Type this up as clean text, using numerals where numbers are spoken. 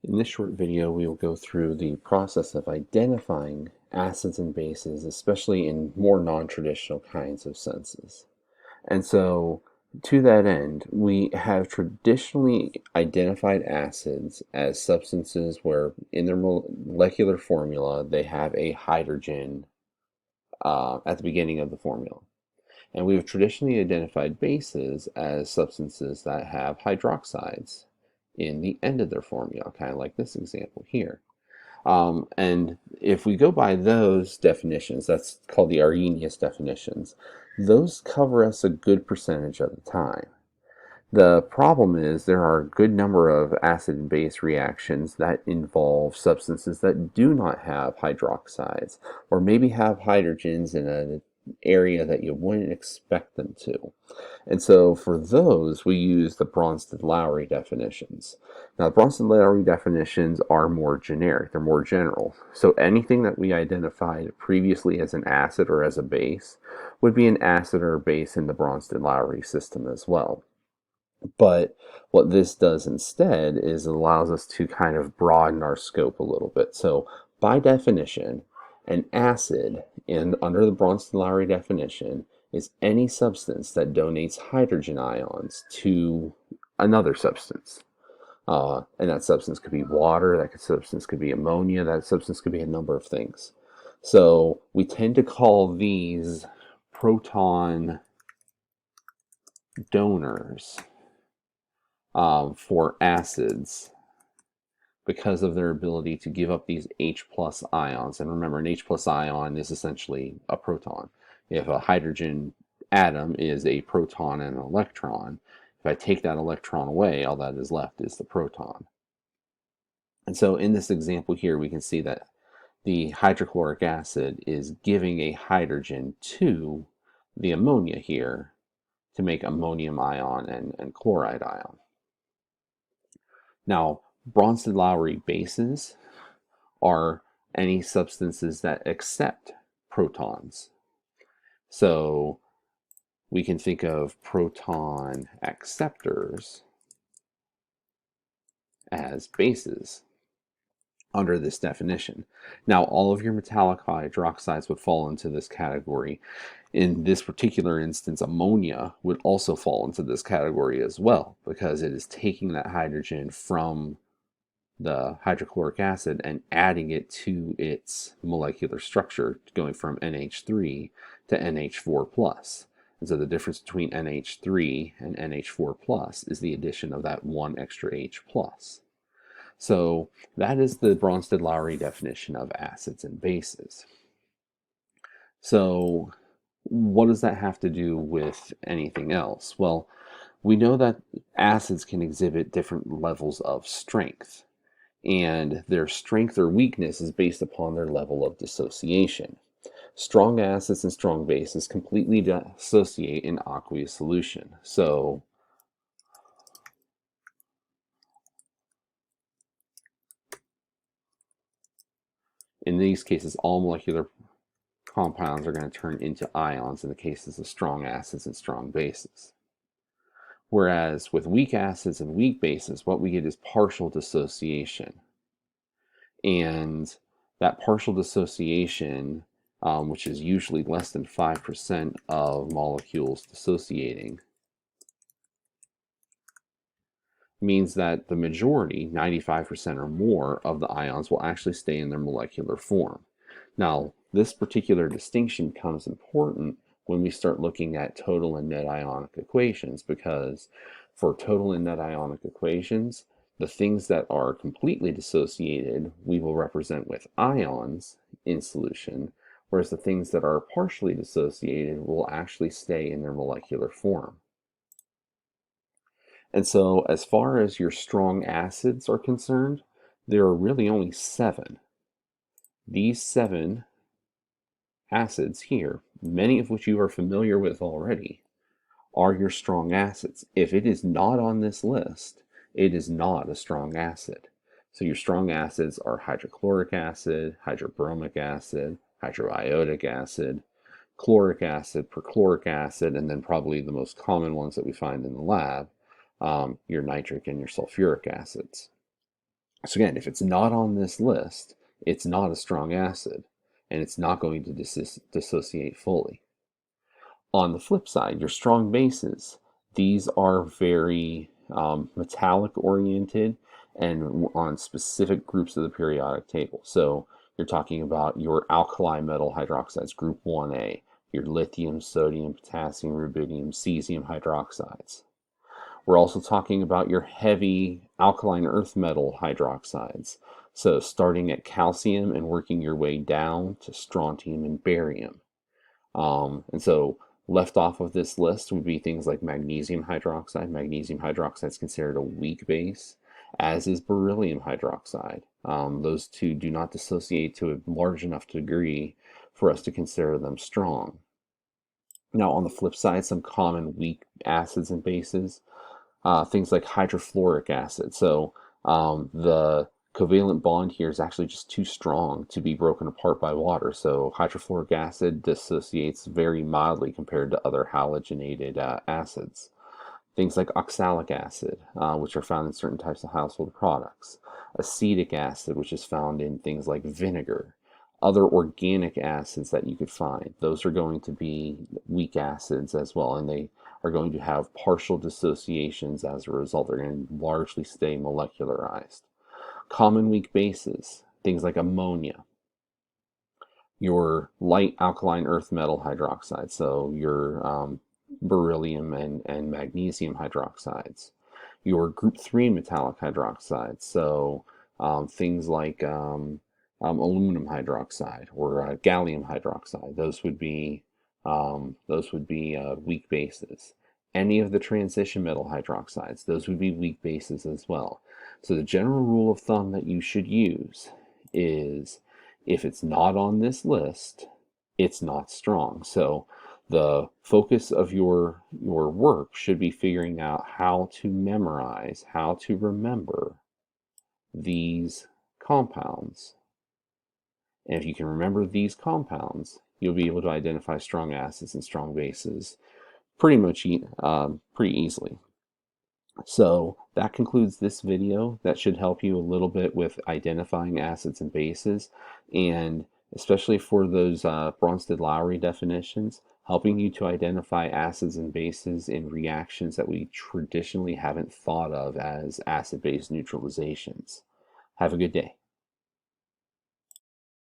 In this short video, we will go through the process of identifying acids and bases, especially in more non-traditional kinds of senses. And so, to that end, we have traditionally identified acids as substances where in their molecular formula they have a hydrogen at the beginning of the formula. And we have traditionally identified bases as substances that have hydroxides in the end of their formula, kind of like this example here. And if we go by those definitions, that's called the Arrhenius definitions, those cover us a good percentage of the time. The problem is there are a good number of acid and base reactions that involve substances that do not have hydroxides, or maybe have hydrogens in an area that you wouldn't expect them to. And so for those, we use the Bronsted-Lowry definitions. Now, the Bronsted-Lowry definitions are more generic, they're more general. So anything that we identified previously as an acid or as a base would be an acid or a base in the Bronsted-Lowry system as well. But what this does instead is it allows us to kind of broaden our scope a little bit. So by definition, an acid under the Bronsted-Lowry definition is any substance that donates hydrogen ions to another substance. And that substance could be water, that substance could be ammonia, that substance could be a number of things. So we tend to call these proton donors for acids because of their ability to give up these H plus ions. And remember, an H plus ion is essentially a proton. If a hydrogen atom is a proton and an electron, if I take that electron away, all that is left is the proton. And so in this example here, we can see that the hydrochloric acid is giving a hydrogen to the ammonia here to make ammonium ion and chloride ion. Now, Bronsted-Lowry bases are any substances that accept protons. So we can think of proton acceptors as bases under this definition. Now, all of your metallic hydroxides would fall into this category. In this particular instance, ammonia would also fall into this category as well, because it is taking that hydrogen from the hydrochloric acid and adding it to its molecular structure, going from NH3 to NH4 plus. And so the difference between NH3 and NH4 plus is the addition of that one extra H plus. So that is the Bronsted-Lowry definition of acids and bases. So what does that have to do with anything else? Well, we know that acids can exhibit different levels of strength, and their strength or weakness is based upon their level of dissociation. Strong acids and strong bases completely dissociate in aqueous solution. So in these cases, all molecular compounds are going to turn into ions in the cases of strong acids and strong bases. Whereas with weak acids and weak bases, what we get is partial dissociation. And that partial dissociation, which is usually less than 5% of molecules dissociating, means that the majority, 95% or more, of the ions will actually stay in their molecular form. Now, this particular distinction becomes important when we start looking at total and net ionic equations, because for total and net ionic equations, the things that are completely dissociated we will represent with ions in solution, whereas the things that are partially dissociated will actually stay in their molecular form. And so as far as your strong acids are concerned, there are really only 7. These 7 acids here, many of which you are familiar with already, are your strong acids. If it is not on this list, it is not a strong acid. So your strong acids are hydrochloric acid, hydrobromic acid, hydroiodic acid, chloric acid, perchloric acid, and then probably the most common ones that we find in the lab, your nitric and your sulfuric acids. So again, if it's not on this list, it's not a strong acid, and it's not going to dissociate fully. On the flip side, your strong bases, these are very metallic oriented and on specific groups of the periodic table. So you're talking about your alkali metal hydroxides, group 1A, your lithium, sodium, potassium, rubidium, cesium hydroxides. We're also talking about your heavy alkaline earth metal hydroxides. So starting at calcium and working your way down to strontium and barium. And so left off of this list would be things like magnesium hydroxide. Magnesium hydroxide is considered a weak base, as is beryllium hydroxide. Those two do not dissociate to a large enough degree for us to consider them strong. Now, on the flip side, some common weak acids and bases, things like hydrofluoric acid. So the covalent bond here is actually just too strong to be broken apart by water. So hydrofluoric acid dissociates very mildly compared to other halogenated acids. Things like oxalic acid, which are found in certain types of household products. Acetic acid, which is found in things like vinegar. Other organic acids that you could find, those are going to be weak acids as well, and they are going to have partial dissociations as a result. They're going to largely stay molecularized. Common weak bases, things like ammonia, your light alkaline earth metal hydroxide, so your beryllium and magnesium hydroxides, your group 3 metallic hydroxides, so things like aluminum hydroxide or gallium hydroxide. Those would be weak bases. Any of the transition metal hydroxides, those would be weak bases as well. So the general rule of thumb that you should use is if it's not on this list, it's not strong. So the focus of your work should be figuring out how to memorize, how to remember these compounds. And if you can remember these compounds, you'll be able to identify strong acids and strong bases pretty easily. So that concludes this video. That should help you a little bit with identifying acids and bases, and especially for those Bronsted-Lowry definitions, helping you to identify acids and bases in reactions that we traditionally haven't thought of as acid-base neutralizations. Have a good day.